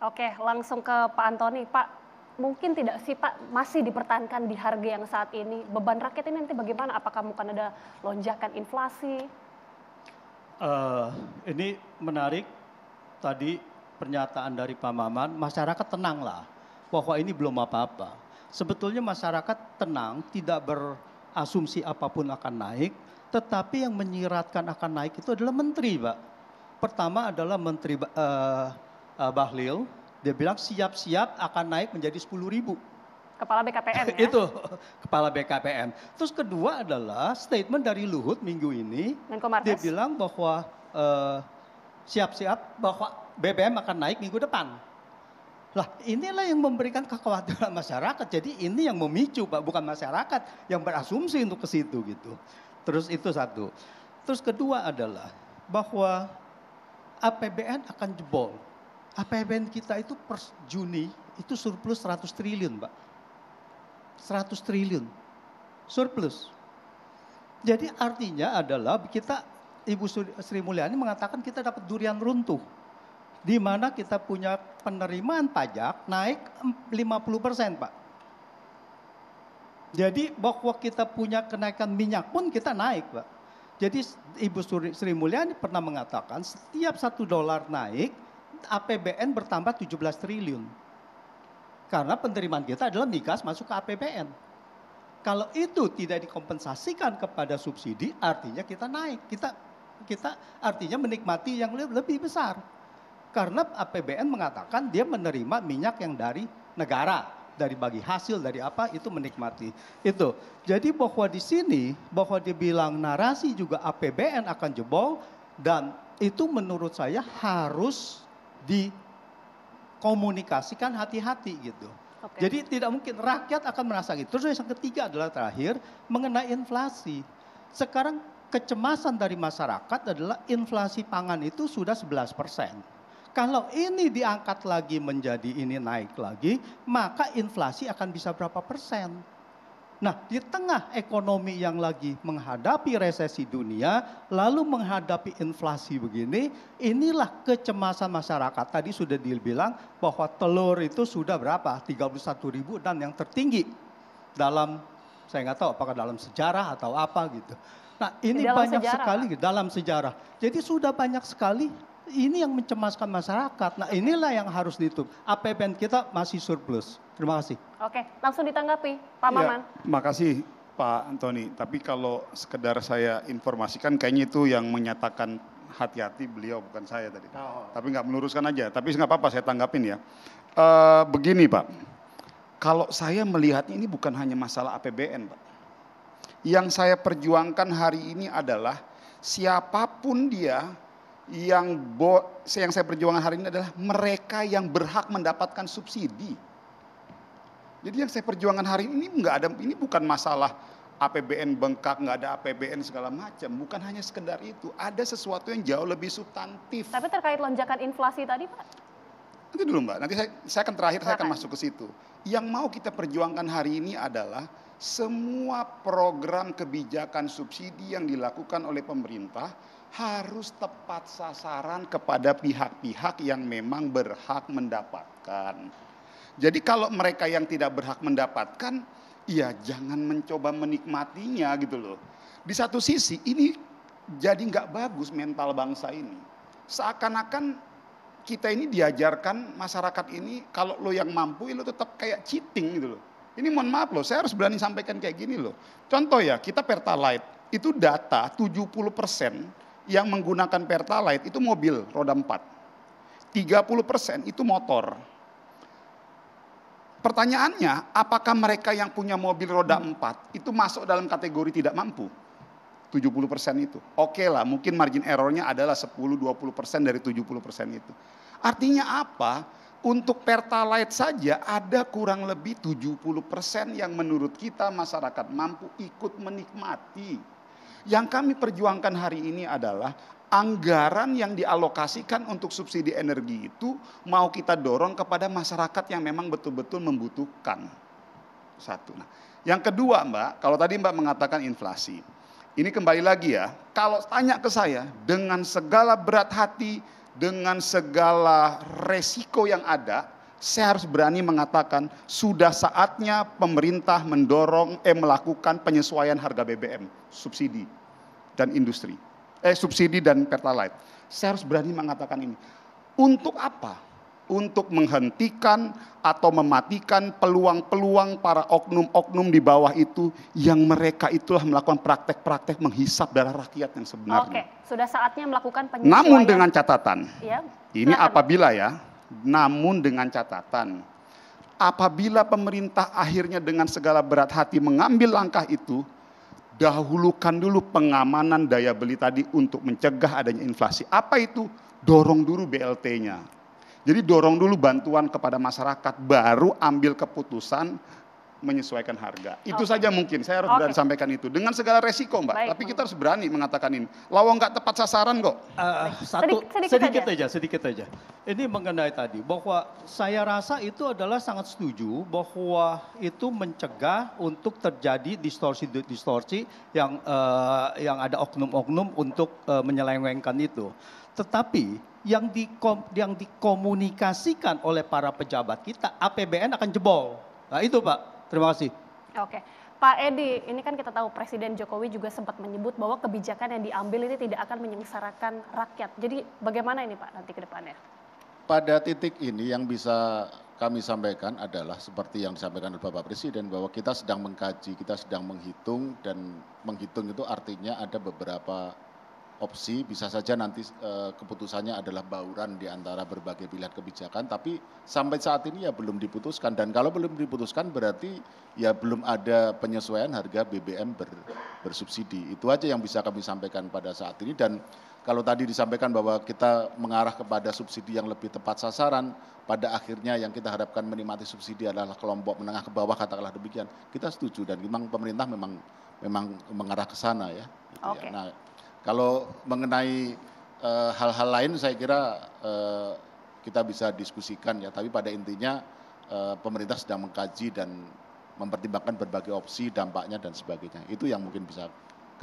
Oke, langsung ke Pak Antoni. Pak, mungkin tidak sih Pak masih dipertahankan di harga yang saat ini? Beban rakyat ini nanti bagaimana? Apakah mungkin ada lonjakan inflasi? Ini menarik tadi pernyataan dari Pak Maman, masyarakat tenanglah bahwa ini belum apa-apa. Sebetulnya masyarakat tenang, tidak berasumsi apapun akan naik, tetapi yang menyiratkan akan naik itu adalah menteri, Pak. Pertama adalah Menteri Bahlil, dia bilang siap-siap akan naik menjadi 10.000. Kepala BKPM ya? Itu kepala BKPM. Terus kedua adalah statement dari Luhut minggu ini, Menko dia Marves. bilang bahwa siap-siap bahwa BBM akan naik minggu depan. Lah inilah yang memberikan kekhawatiran masyarakat. Jadi ini yang memicu Pak, bukan masyarakat yang berasumsi untuk ke situ gitu. Terus itu satu. Terus kedua adalah bahwa APBN akan jebol. APBN kita itu per Juni itu surplus 100 triliun Pak. 100 triliun surplus. Jadi artinya adalah kita, Ibu Sri Mulyani mengatakan kita dapat durian runtuh. Di mana kita punya penerimaan pajak naik 50% Pak. Jadi bahwa kita punya kenaikan minyak pun kita naik Pak. Jadi Ibu Sri Mulyani pernah mengatakan setiap $1 naik APBN bertambah 17 triliun. Karena penerimaan kita adalah migas masuk ke APBN. Kalau itu tidak dikompensasikan kepada subsidi, artinya kita naik. Kita artinya menikmati yang lebih besar. Karena APBN mengatakan dia menerima minyak yang dari negara, dari bagi hasil, dari apa, itu menikmati. Itu. Jadi bahwa di sini, bahwa dibilang narasi juga APBN akan jebol, dan itu menurut saya harus dikomunikasikan hati-hati gitu. Oke. Jadi tidak mungkin rakyat akan merasa gitu. Terus yang ketiga adalah terakhir mengenai inflasi. Sekarang kecemasan dari masyarakat adalah inflasi pangan itu sudah 11%. Kalau ini diangkat lagi menjadi ini naik lagi, maka inflasi akan bisa berapa persen? Nah, di tengah ekonomi yang lagi menghadapi resesi dunia, lalu menghadapi inflasi begini, inilah kecemasan masyarakat. Tadi sudah dibilang bahwa telur itu sudah berapa? 31.000 dan yang tertinggi dalam, saya nggak tahu apakah dalam sejarah atau apa gitu. Nah, ini Dalam banyak sejarah, sekali dalam sejarah. Jadi sudah banyak sekali ini yang mencemaskan masyarakat. Nah, inilah yang harus ditutup. APBN kita masih surplus. Terima kasih. Oke, langsung ditanggapi Pak Maman. Ya, makasih Pak Antoni. Tapi kalau sekedar saya informasikan kayaknya itu yang menyatakan hati-hati beliau bukan saya tadi. Tapi nggak meluruskan aja. Tapi nggak apa-apa saya tanggapin ya. Begini Pak, kalau saya melihatnya ini bukan hanya masalah APBN Pak. Yang saya perjuangkan hari ini adalah siapapun dia yang saya perjuangkan hari ini adalah mereka yang berhak mendapatkan subsidi. Jadi yang saya perjuangkan hari ini ini bukan masalah APBN bengkak, nggak ada APBN segala macam, bukan hanya sekedar itu, ada sesuatu yang jauh lebih substantif. Tapi terkait lonjakan inflasi tadi Pak? Nanti dulu Mbak, nanti saya akan terakhir, saya akan masuk ke situ. Yang mau kita perjuangkan hari ini adalah semua program kebijakan subsidi yang dilakukan oleh pemerintah harus tepat sasaran kepada pihak-pihak yang memang berhak mendapatkan. Jadi kalau mereka yang tidak berhak mendapatkan, ya jangan mencoba menikmatinya gitu loh. Di satu sisi ini jadi nggak bagus mental bangsa ini. Seakan-akan kita ini diajarkan masyarakat ini kalau lo yang mampu lo tetap kayak cheating gitu loh. Ini mohon maaf loh, saya harus berani sampaikan kayak gini loh. Contoh ya, kita Pertalite itu data 70% yang menggunakan Pertalite itu mobil roda 4. 30% itu motor. Pertanyaannya, apakah mereka yang punya mobil roda 4 itu masuk dalam kategori tidak mampu? 70% itu. Oke lah, mungkin margin errornya adalah 10-20% dari 70% itu. Artinya apa? Untuk Pertalite saja ada kurang lebih 70% yang menurut kita masyarakat mampu ikut menikmati. Yang kami perjuangkan hari ini adalah anggaran yang dialokasikan untuk subsidi energi itu mau kita dorong kepada masyarakat yang memang betul-betul membutuhkan. Satu. Nah, yang kedua Mbak, kalau tadi Mbak mengatakan inflasi. Ini kembali lagi ya, kalau tanya ke saya dengan segala berat hati dengan segala resiko yang ada, saya harus berani mengatakan sudah saatnya pemerintah melakukan penyesuaian harga BBM, subsidi dan industri, subsidi dan Pertalite. Saya harus berani mengatakan ini. Untuk apa? Untuk menghentikan atau mematikan peluang-peluang para oknum-oknum di bawah itu yang mereka itulah melakukan praktek-praktek menghisap darah rakyat yang sebenarnya. Oke, sudah saatnya melakukan penyesuaian. Namun dengan catatan, ya, ini apabila ya, namun dengan catatan, apabila pemerintah akhirnya dengan segala berat hati mengambil langkah itu, dahulukan dulu pengamanan daya beli tadi untuk mencegah adanya inflasi. Apa itu? Dorong dulu BLT-nya. Jadi dorong dulu bantuan kepada masyarakat, baru ambil keputusan menyesuaikan harga. Itu saja mungkin, saya harus berani sampaikan itu. Dengan segala resiko Mbak, tapi kita harus berani mengatakan ini. Lawang nggak tepat sasaran kok. Sedikit aja. Ini mengenai tadi, bahwa saya rasa itu adalah sangat setuju bahwa itu mencegah untuk terjadi distorsi-distorsi yang ada oknum-oknum untuk menyelewengkan itu. Tetapi yang dikomunikasikan oleh para pejabat kita, APBN akan jebol. Nah itu Pak, terima kasih. Oke, Pak Edi, ini kan kita tahu Presiden Jokowi juga sempat menyebut bahwa kebijakan yang diambil ini tidak akan menyengsarakan rakyat. Jadi bagaimana ini Pak nanti ke depannya? Pada titik ini yang bisa kami sampaikan adalah seperti yang disampaikan oleh Bapak Presiden, bahwa kita sedang mengkaji, kita sedang menghitung, dan menghitung itu artinya ada beberapa opsi, bisa saja nanti keputusannya adalah bauran di antara berbagai pilihan kebijakan, tapi sampai saat ini ya belum diputuskan, dan kalau belum diputuskan berarti ya belum ada penyesuaian harga BBM bersubsidi. Itu aja yang bisa kami sampaikan pada saat ini, dan kalau tadi disampaikan bahwa kita mengarah kepada subsidi yang lebih tepat sasaran, pada akhirnya yang kita harapkan menikmati subsidi adalah kelompok menengah ke bawah, katakanlah demikian, kita setuju, dan memang pemerintah memang mengarah ke sana ya. Oke. Nah, kalau mengenai hal-hal lain saya kira kita bisa diskusikan ya, tapi pada intinya pemerintah sedang mengkaji dan mempertimbangkan berbagai opsi, dampaknya dan sebagainya. Itu yang mungkin bisa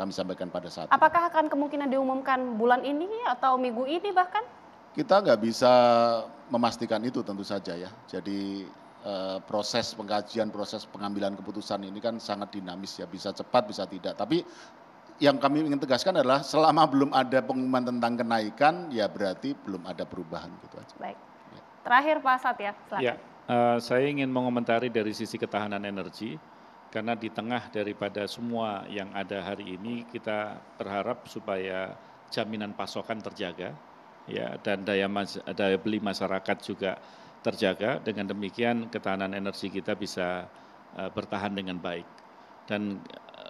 kami sampaikan pada saat ini. Apakah akan kemungkinan diumumkan bulan ini atau minggu ini bahkan? Kita nggak bisa memastikan itu tentu saja ya. Jadi proses pengkajian, proses pengambilan keputusan ini kan sangat dinamis ya, bisa cepat bisa tidak. Tapi yang kami ingin tegaskan adalah selama belum ada pengumuman tentang kenaikan, ya berarti belum ada perubahan gitu aja. Baik. Ya. Terakhir Pak Satya, silakan. Ya, saya ingin mengomentari dari sisi ketahanan energi, karena di tengah daripada semua yang ada hari ini, kita berharap supaya jaminan pasokan terjaga, ya, dan daya beli masyarakat juga terjaga. Dengan demikian ketahanan energi kita bisa bertahan dengan baik. Dan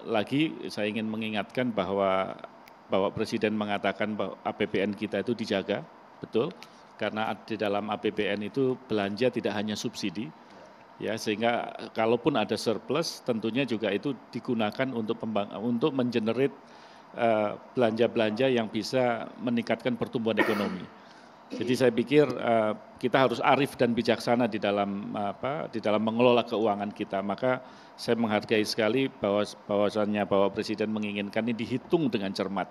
lagi saya ingin mengingatkan bahwa Bapak Presiden mengatakan bahwa APBN kita itu dijaga, betul, karena di dalam APBN itu belanja tidak hanya subsidi, ya, sehingga kalaupun ada surplus tentunya juga itu digunakan untuk mengenerate belanja-belanja yang bisa meningkatkan pertumbuhan ekonomi. Jadi saya pikir kita harus arif dan bijaksana di dalam mengelola keuangan kita. Maka saya menghargai sekali bahwasannya Bapak Presiden menginginkan ini dihitung dengan cermat,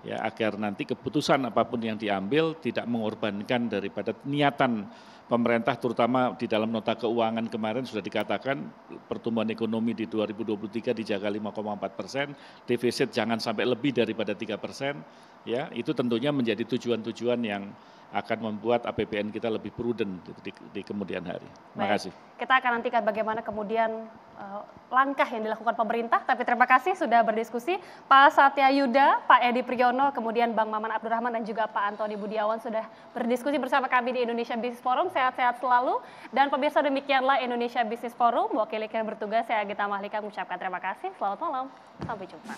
ya, agar nanti keputusan apapun yang diambil tidak mengorbankan daripada niatan pemerintah, terutama di dalam nota keuangan kemarin sudah dikatakan pertumbuhan ekonomi di 2023 dijaga 5,4%, defisit jangan sampai lebih daripada 3%, ya, itu tentunya menjadi tujuan-tujuan yang akan membuat APBN kita lebih prudent di kemudian hari. Terima kasih. Kita akan nantikan bagaimana kemudian langkah yang dilakukan pemerintah, tapi terima kasih sudah berdiskusi Pak Satya Yuda, Pak Edi Priyono, kemudian Bang Maman Abdurrahman dan juga Pak Antoni Budiawan sudah berdiskusi bersama kami di Indonesia Business Forum. Sehat-sehat selalu, dan pemirsa demikianlah Indonesia Business Forum. Wakil yang bertugas saya Gita Mahlika mengucapkan terima kasih. Selamat malam, sampai jumpa.